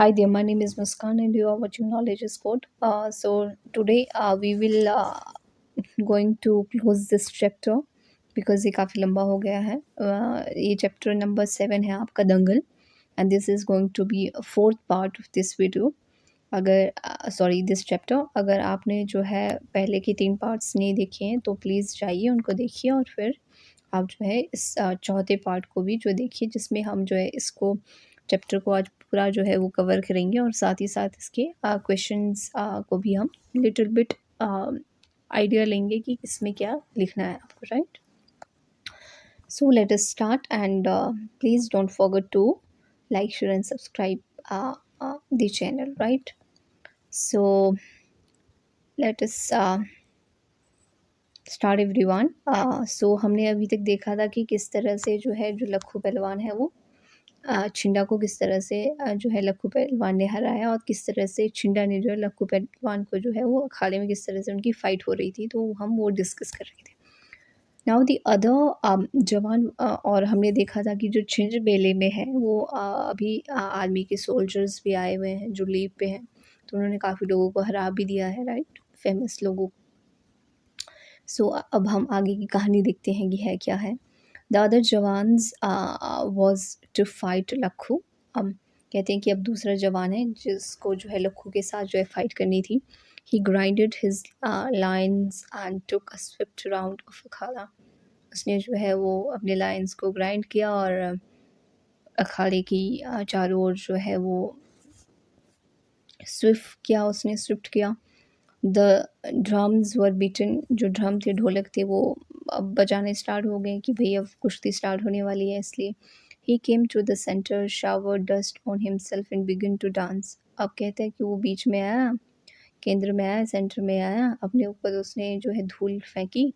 Hi there, my name is Muskan and you are watching Knowledge is Code. So today we will going to close this chapter because ये काफ़ी लंबा हो गया है. ये chapter number 7 है आपका दंगल and this is going to be a fourth part of this video. अगर सॉरी दिस चैप्टर अगर आपने जो है पहले के 3 पार्ट्स नहीं देखे हैं तो प्लीज़ जाइए उनको देखिए और फिर आप जो है इस चौथे पार्ट को भी जो देखिए जिसमें हम जो है इसको चैप्टर को आज पूरा जो है वो कवर करेंगे और साथ ही साथ इसके क्वेश्चंस को भी हम लिटिल बिट आइडिया लेंगे कि इसमें क्या लिखना है आपको, right? So let us start and please don't forget to like share and subscribe the channel, right? So let us start everyone. So हमने अभी तक देखा था कि किस तरह से जो है जो लक्खू पहलवान है वो छिंडा को किस तरह से जो है लक्खू पहलवान ने हराया और किस तरह से छिंडा ने जो है लक्खू पहलवान को जो है वो अखाड़े में किस तरह से उनकी फ़ाइट हो रही थी, तो हम वो डिस्कस कर रहे थे. नाउ द अदर जवान और हमने देखा था कि जो छिंज बेले में है वो अभी आर्मी के सोल्जर्स भी आए हुए हैं जो लीव पे हैं, तो उन्होंने काफ़ी लोगों को हरा भी दिया है, राइट? फेमस लोगों. सो अब हम आगे की कहानी देखते हैं कि है क्या है. The other jawans was to fight Lakhu. अब कहते हैं कि अब दूसरा जवान है जिसको जो है लक्खू के साथ जो है फाइट करनी थी. He grinded his lines and took a swift round of अखाड़ा. उसने जो है वो अपने लाइन्स को ग्राइंड किया और अखाड़े की चारों ओर जो है वो स्विफ्ट किया. The drums were beaten. जो ड्रम थे, ढोलक थे, वो अब बजाने स्टार्ट हो गए कि भाई अब कुश्ती स्टार्ट होने वाली है, इसलिए he came to the centre, shower dust on himself and begin to dance. अब कहते हैं कि वो बीच में आया, केंद्र में आया, सेंटर में आया, अपने ऊपर उसने जो है धूल फेंकी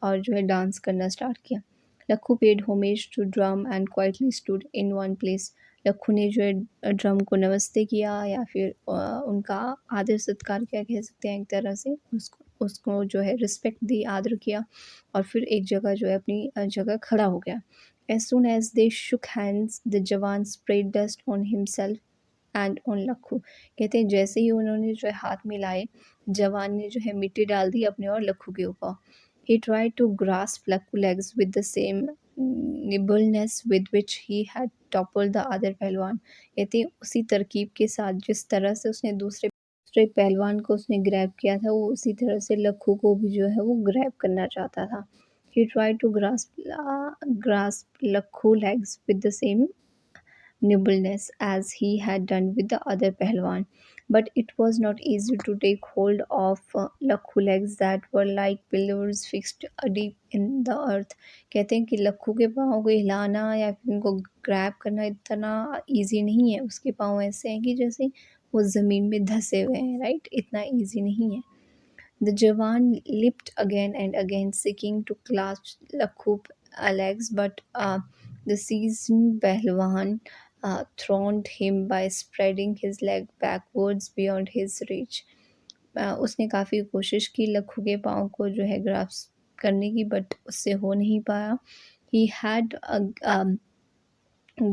और जो है डांस करना स्टार्ट किया. Lakhu paid homage to drum and quietly stood in one place. Lakhu ने जो है ड्रम को नमस्ते किया या फिर उनका आदर सत्कार क्या कह सकते हैं, एक तरह से उसको जो है रिस्पेक्ट दी, आदर किया और फिर एक जगह जो है अपनी जगह खड़ा हो गया. As soon as they shook hands the jawan spread dust on himself and on Lakhu. कहते हैं जैसे ही उन्होंने जो है हाथ मिलाए, जवान ने जो है मिट्टी डाल दी अपने और लक्खू के ऊपर. He tried to grasp Lakku legs with the same nimbleness with which he had toppled the other पहलवान. कहते हैं उसी तरकीब के साथ जिस तरह से उसने दूसरे पहलवान को उसने ग्रैब किया था, वो उसी तरह से लक्खू को भी जो है वो ग्रैब करना चाहता था. He tried to grasp Lakku legs with the same nimbleness as he had done with the other Pehलवान. But it was not easy to take hold of Lakkhu legs that were like pillars fixed deep in the earth. कहते हैं कि लक्खू के पाँव को हिलाना या फिर उनको ग्रैब करना इतना ईजी नहीं है. उसके पाँव ऐसे हैं कि जैसे वो ज़मीन में धंसे हुए हैं, राइट? इतना ईजी नहीं है. The Jawan leaped again and again, seeking to clasp Lakhub legs, but the seasoned Pehlwan thrown him by spreading his leg backwards beyond his reach. उसने काफ़ी कोशिश की लक्खू के पाँव को जो है ग्रास्प करने की, बट उससे हो नहीं पाया. He had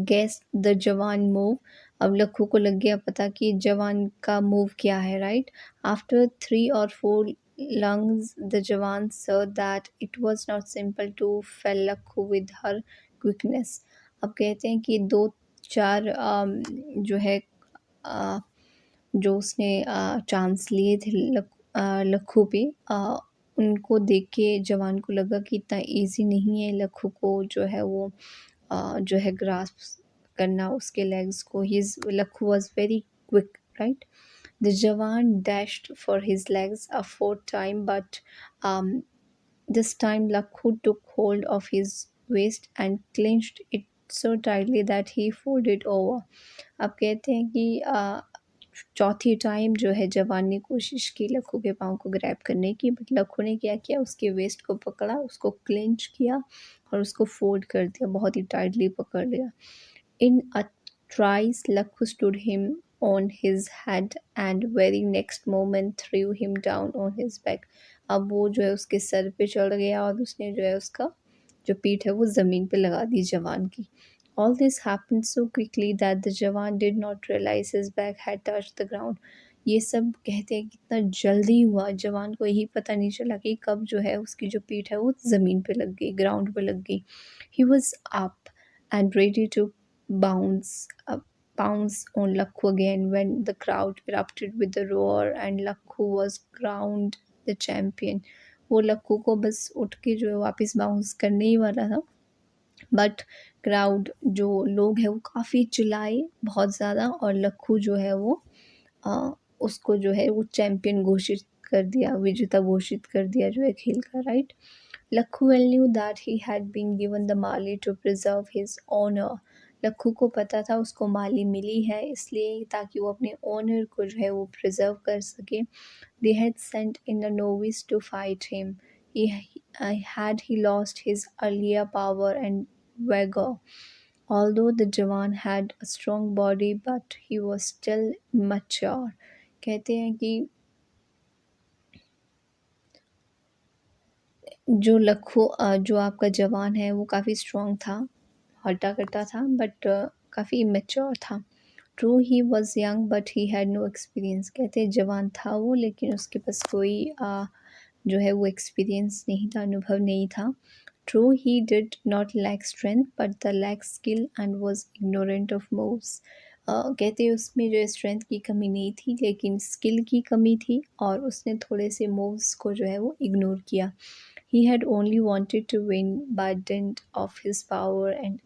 guessed the जवान मूव. अब लक्खू को लग गया पता कि जवान का मूव क्या है, right? After 3 or 4 lungs the जवान saw that it was not simple to fell Lakkhu with her quickness. अब कहते हैं कि 2-4 जो है जो उसने चांस लिए थे लक्खू पे, उनको देख के जवान को लगा कि इतना इजी नहीं है लक्खू को जो है वो जो है ग्रास्प करना उसके लेग्स को. Lakhu was very quick, right? The jawan dashed for his legs a fourth time, but this time Lakhu took hold of his waist and clenched it so tightly that he folded over. अब कहते हैं कि चौथी time जो है जवान ने कोशिश की लक्खू के पाँव को ग्रैब करने की, बट लक्खू ने क्या किया, उसके वेस्ट को पकड़ा, उसको क्लेंच किया और उसको फोल्ड कर दिया, बहुत ही टाइटली पकड़ लिया. In a trice Lakhu stood him on his head and very next moment threw him down on his back. अब वो जो है उसके सर पे चढ़ गया और उसने जो है उसका जो पीठ है वो ज़मीन पे लगा दी जवान की All this happened so quickly that the jawan did not realize his back had touched the ground. ये सब कहते हैं कितना जल्दी हुआ, जवान को यही पता नहीं चला कि कब जो है उसकी जो पीठ है वो ज़मीन पे लग गई, ग्राउंड पे लग गई. He was up and ready to bounce up, pounce on Lakhu again when the crowd erupted with a roar and Lakhu was crowned the champion. वो लक्कू को बस उठ के जो है वापस बाउंस करने ही वाला था, बट क्राउड जो लोग हैं वो काफ़ी चिल्लाए बहुत ज़्यादा, और लक्कू जो है वो अ, उसको जो है वो चैम्पियन घोषित कर दिया, विजेता घोषित कर दिया जो है खेल का, right. Lakhu well knew that he had been given the mali to preserve his honour. Lakhu को पता था उसको माली मिली है इसलिए ताकि वो अपने ऑनर को जो है वो प्रिजर्व कर सके. They had sent in a novice to fight him. Had he lost his earlier power and vigor. Although the Jawan had a strong body, but he was still mature. कहते हैं कि जो आपका जवान है वो काफ़ी स्ट्रॉन्ग था, हट्टा कट्टा था, बट काफ़ी इमेच्योर था. True he was young but he had no experience. कहते हैं जवान था वो लेकिन उसके पास कोई जो है वो एक्सपीरियंस नहीं था, अनुभव नहीं था. True he did not lack strength but the lack skill and was ignorant of moves. कहते हैं उसमें जो स्ट्रेंथ की कमी नहीं थी लेकिन स्किल की कमी थी, और उसने थोड़े से मूव्स को जो है वो इग्नोर किया. He had only wanted to win by dint of his power and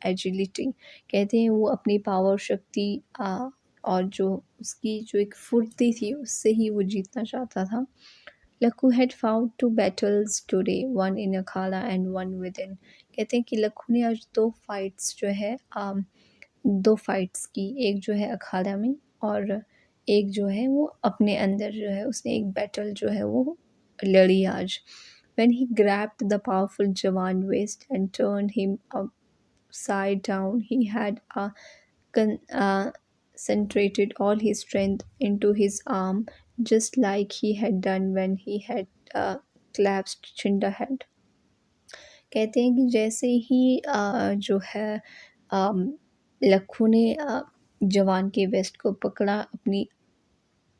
agility. कहते हैं वो अपनी पावर शक्ति और जो उसकी जो एक फुर्ती थी उससे ही वो जीतना चाहता था. Lakku had fought two battles today, one in Akhara and one within. कहते हैं कि लक्कू ने आज दो फाइट्स की, एक जो है अखाड़ा में और एक जो है वो अपने अंदर जो है उसने एक बैटल जो है वो लड़ी आज. When he grabbed the powerful Jawan waist and turned him upside down, he had concentrated all his strength into his arm, just like he had done when he had collapsed Chindahead. कहते हैं कि जैसे ही जो है लक्कू ने जवान के waste को पकड़ा, अपनी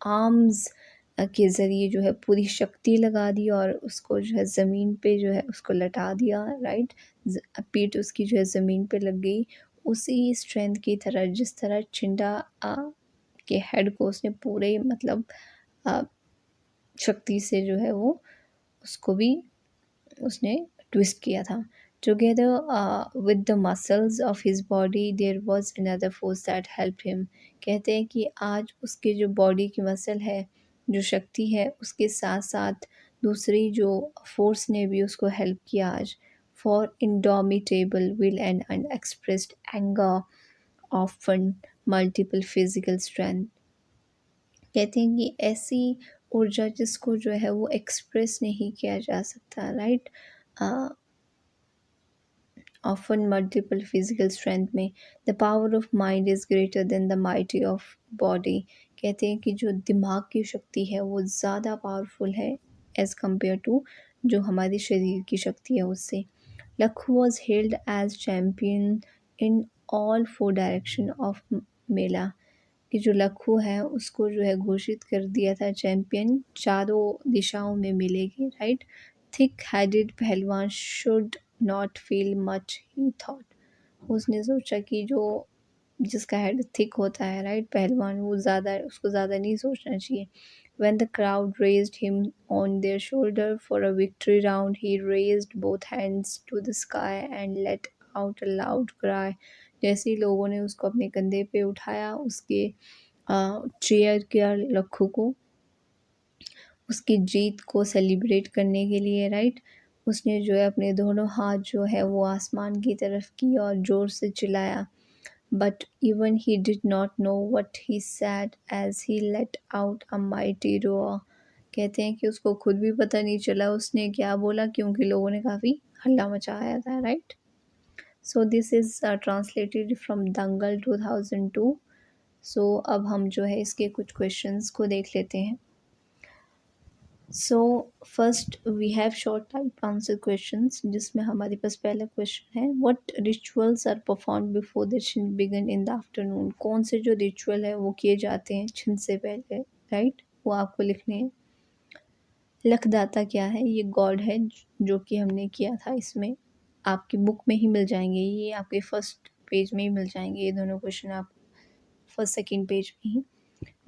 आर्म्स के ज़रिए जो है पूरी शक्ति लगा दी और उसको जो है ज़मीन पे जो है उसको लटा दिया, राइट. पीठ उसकी जो है ज़मीन पे लग गई, उसी स्ट्रेंथ की तरह जिस तरह चिंडा के हेड को उसने पूरे मतलब शक्ति से जो है वो उसको भी उसने ट्विस्ट किया था. Together with the muscles of his body there was another force that help him. कहते हैं कि आज उसके जो बॉडी की मसल है, जो शक्ति है, उसके साथ साथ दूसरी जो फोर्स ने भी उसको हेल्प किया आज. For indomitable will and unexpressed anger often multiple physical strength. कहते हैं कि ऐसी ऊर्जा जिसको जो है वो एक्सप्रेस नहीं किया जा सकता, right. Often multiple physical strength में the power of mind is greater than the mighty of body. कहते हैं कि जो दिमाग की शक्ति है वो ज़्यादा पावरफुल है एज़ कम्पेयर टू जो हमारे शरीर की शक्ति है उससे. Lakhu was held as champion in all 4 direction of mela. कि जो लक्कू है उसको जो है घोषित कर दिया था चैम्पियन चारों दिशाओं में मिलेगी, राइट. थिक हेडेड पहलवान should not feel much he thought. उसने सोचा कि जो जिसका हेड थिक होता है, राइट, पहलवान, वो उसको ज़्यादा नहीं सोचना चाहिए. When the crowd raised him on their shoulder for a victory round, he raised both hands to the sky and let out a loud cry. जैसे ही लोगों ने उसको अपने कंधे पे उठाया, उसके चेयर किया लक्कू को उसकी जीत को सेलिब्रेट करने के लिए, राइट. उसने जो है अपने दोनों हाथ जो है वो आसमान की तरफ की और ज़ोर से चिल्लाया. But even he did not know what he said as he let out a mighty roar. कहते हैं कि उसको खुद भी पता नहीं चला उसने क्या बोला क्योंकि लोगों ने काफ़ी हल्ला मचाया था, right. So this is translated from Dangal 2002. So अब हम जो है इसके कुछ क्वेश्चंस को देख लेते हैं. So first we have short type answer questions, जिसमें हमारे पास पहला क्वेश्चन है, what rituals are perform before the chhinj began in the afternoon. कौन से जो रिचुअल है वो किए जाते हैं छिंज से पहले, राइट, वो आपको लिखने हैं। लखदाता क्या है? ये गॉड है जो कि हमने किया था। इसमें आपकी बुक में ही मिल जाएंगे, ये आपके फर्स्ट पेज में ही मिल जाएंगे ये दोनों क्वेश्चन, आप फर्स्ट सेकंड पेज में ही।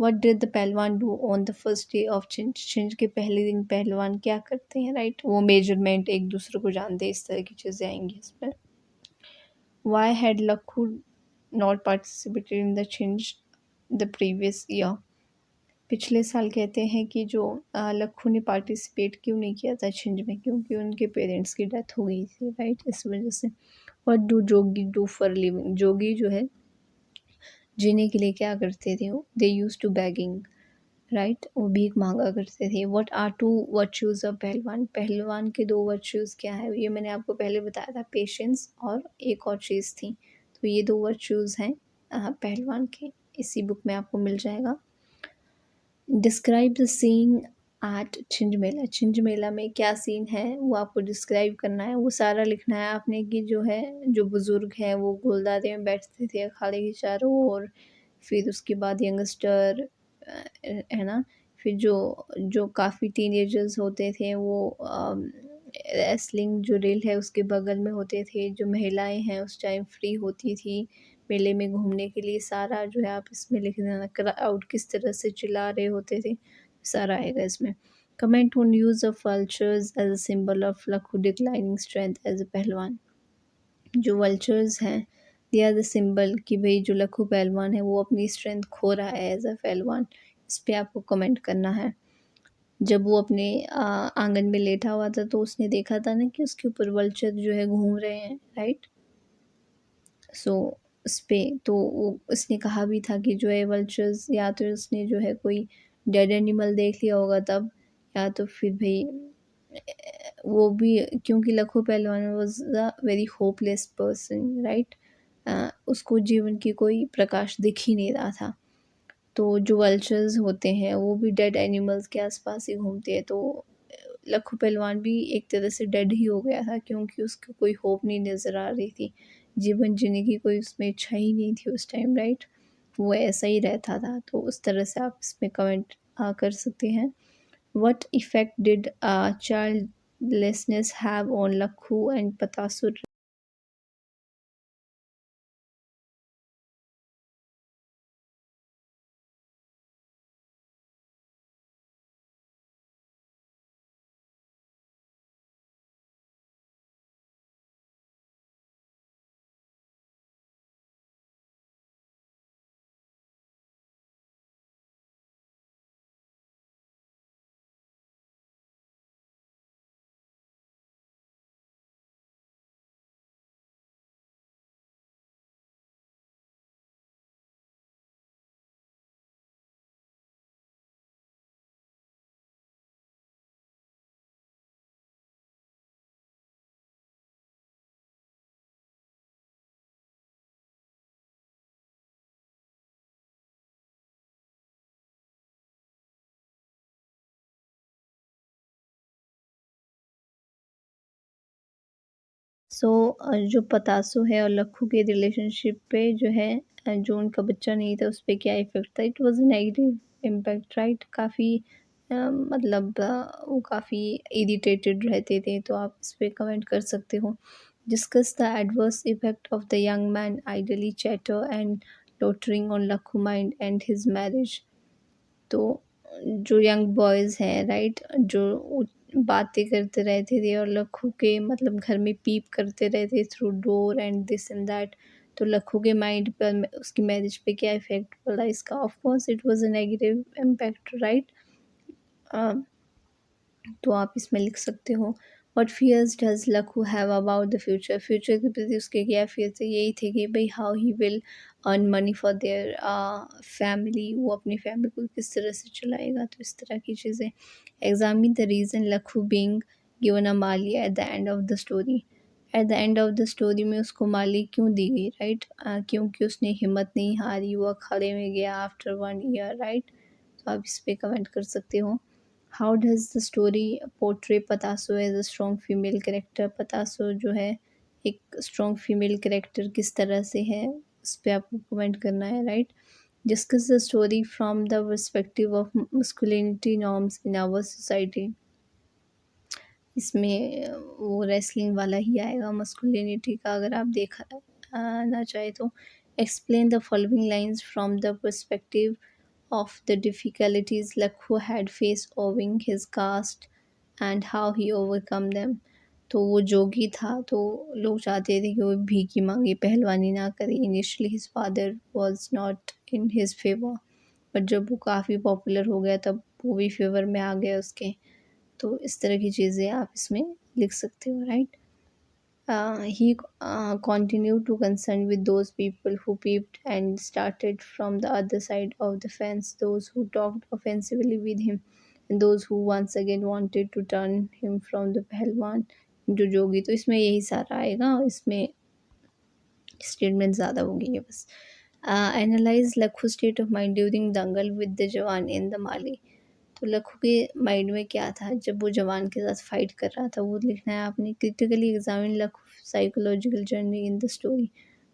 व्हाट डिड द पहलवान do on the first day of छिंज? छिंज के पहले दिन पहलवान क्या करते हैं, राइट, वो मेजरमेंट एक दूसरे को जानते हैं, इस तरह की चीज़ें आएंगी इसमें। Why had Lakhu not participated in the chhinj the previous year? पिछले साल कहते हैं कि जो लखू ने पार्टिसिपेट क्यों नहीं किया था छिंज में, क्योंकि उनके पेरेंट्स की डेथ हो गई थी, राइट, इस वजह से। What do Jogi do for living? जोगी जो है जीने के लिए क्या करते थे वो? They use to begging, right, वो भीख मांगा करते थे। What are two virtues of pahalwan? पहलवान के दो वर्च्यूज क्या है? ये मैंने आपको पहले बताया था, पेशेंस और एक और चीज़ थी। तो ये दो वर्च्यूज हैं पहलवान के, इसी बुक में आपको मिल जाएगा। डिस्क्राइब द सीन एट छिंज मेला। छिंज मेला में क्या सीन है वो आपको डिस्क्राइब करना है, वो सारा लिखना है आपने, कि जो है जो बुज़ुर्ग हैं वो गुलदारे में बैठते थे अखाड़े के चारों ओर, फिर उसके बाद यंगस्टर है ना, फिर जो जो काफ़ी टीनेजर्स होते थे वो रेसलिंग जो रेल है उसके बगल में होते थे, जो महिलाएं हैं उस टाइम फ्री होती थी मेले में घूमने के लिए। सारा जो है आप इसमें लिख देना, क्राउड किस तरह से चिल्ला रहे होते थे, सारा आएगा इसमें। Comment on use of vultures as a symbol of Lakhu declining strength as a pahalwan. जो वल्चर्स हैं दे आर द सिंबल कि भाई जो लखू पहलवान है वो अपनी स्ट्रेंथ खो रहा है एज अ पहलवान। इस पे आपको कमेंट करना है। जब वो अपने आंगन में लेटा हुआ था तो उसने देखा था ना कि उसके ऊपर वल्चर जो है घूम रहे हैं, राइट। सो उस पे तो वो उसने कहा भी था कि जो है वल्चर्स, या तो उसने जो है कोई डेड एनिमल देख लिया होगा तब, या तो फिर भाई वो भी, क्योंकि लखो पहलवान was a very hopeless person, right, उसको जीवन की कोई प्रकाश दिख ही नहीं रहा था। तो जो वल्चर्स होते हैं वो भी डेड एनिमल्स के आसपास ही घूमते हैं, तो लखू पहलवान भी एक तरह से डेड ही हो गया था, क्योंकि उसको कोई होप नहीं नज़र आ रही थी, जीवन जीने की कोई उसमें इच्छा ही नहीं थी उस टाइम, राइट। वो ऐसा ही रहता था, तो उस तरह से आप इसमें कमेंट कर सकते हैं। What effect did childlessness have on Lakhu and Patasur? So जो पतासो है और लखू के रिलेशनशिप पे जो है जो उनका बच्चा नहीं था उस पे क्या इफ़ेक्ट था? It was a negative impact, right. काफ़ी मतलब वो काफ़ी इरिटेटेड रहते थे, तो आप इस पे कमेंट कर सकते हो। Discuss the adverse effect of the young man idly chatter and loitering on Lakhu mind and his marriage. तो जो यंग बॉयज़ हैं, राइट, जो बातें करते रहते थे और लखू के मतलब घर में पीप करते रहते through door and this and that, तो लखू के माइंड पर उसकी मैरिज पे क्या इफ़ेक्ट पड़ा इसका? Of course it was a negative impact, right. तो आप इसमें लिख सकते हो। What fears does Lakhu have about the future? Future के प्रति उसके क्या फियर थे? यही थे कि भाई how he will earn money for their family, वो अपनी फैमिली को किस तरह से चलाएगा, तो इस तरह की चीज़ें। Examine the reason Lakhu being given a Mali at the end of the story. At the end of the story में उसको माली क्यों दी गई, राइट, क्योंकि उसने हिम्मत नहीं हारी, वो अखाड़े में गया आफ्टर 1 ईयर, राइट। तो आप इस पे कमेंट कर सकते हो। How does the story portray Pataso as a strong female character. Pataso जो है एक स्ट्रॉन्ग फीमेल कैरेक्टर किस तरह से है, उस पे आपको कमेंट करना है, right. Discuss the story from the perspective of masculinity norms in our society. इसमें वो रेसलिंग वाला ही आएगा मस्कुलिनिटी का, अगर आप देखा ना चाहे तो। Explain the following lines from the perspective of the difficulties Lakhu had faced owing his caste and how he overcome them। तो वो जोगी था, तो लोग चाहते थे कि वो भीख मांगे, पहलवानी ना करे। Initially his father was not in his favour, but जब वो काफ़ी पॉपुलर हो गया तब वो भी फेवर में आ गया उसके। तो इस तरह की चीज़ें आप इसमें लिख सकते हो, right. He continued to concern with those people who peeped and started from the other side of the fence, those who talked offensively with him, and those who once again wanted to turn him from the पहलवान into जोगी। तो इसमें यही सारा आएगा, इसमें statement ज़्यादा होगी ये बस। Analyse Lakhu state of mind during Dangal with the जवान इन द माली। तो लखू के माइंड में क्या था जब वो जवान के साथ फाइट कर रहा था, वो लिखना है आपने। Critically examine Lakhu psychological journey in the story.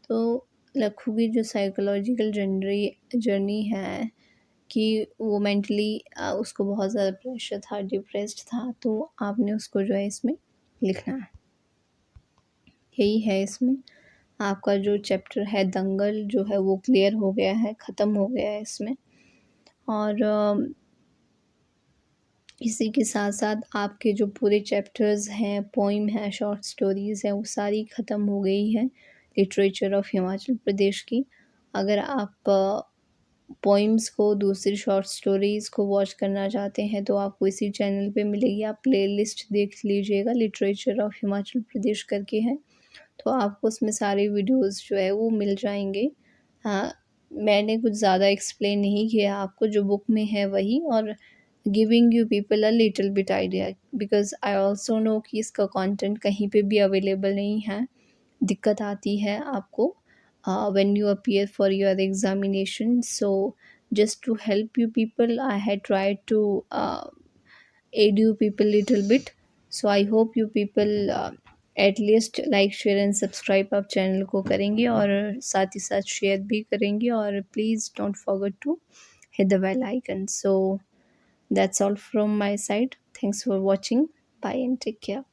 तो लखू की जो साइकोलॉजिकल जर्नी है कि वो मेंटली उसको बहुत ज़्यादा प्रेशर था, डिप्रेस्ड था, तो आपने उसको जो है इसमें लिखना है। यही है इसमें आपका जो चैप्टर है दंगल जो है वो क्लियर हो गया है, ख़त्म हो गया है इसमें। और इसी के साथ साथ आपके जो पूरे चैप्टर्स हैं, पोइम है, शॉर्ट स्टोरीज़ हैं, वो सारी ख़त्म हो गई है लिटरेचर ऑफ हिमाचल प्रदेश की। अगर आप पोइम्स को, दूसरी शॉर्ट स्टोरीज़ को वॉच करना चाहते हैं तो आपको इसी चैनल पे मिलेगी। आप प्लेलिस्ट देख लीजिएगा, लिटरेचर ऑफ हिमाचल प्रदेश करके है, तो आपको उसमें सारे वीडियोस जो है वो मिल जाएंगे। हाँ, मैंने कुछ ज़्यादा एक्सप्लेन नहीं किया आपको, जो बुक में है वही, और giving you people a little bit idea, because I also know कि इसका कंटेंट कहीं पे भी अवेलेबल नहीं है। दिक्कत आती है आपको when you appear for your examination, so just to help you people I had tried to aid you people little bit। so I hope you people at least like share and subscribe आप channel को करेंगे और साथ ही साथ share भी करेंगे, और please don't forget to hit the bell icon। so that's all from my side, thanks for watching, bye and take care।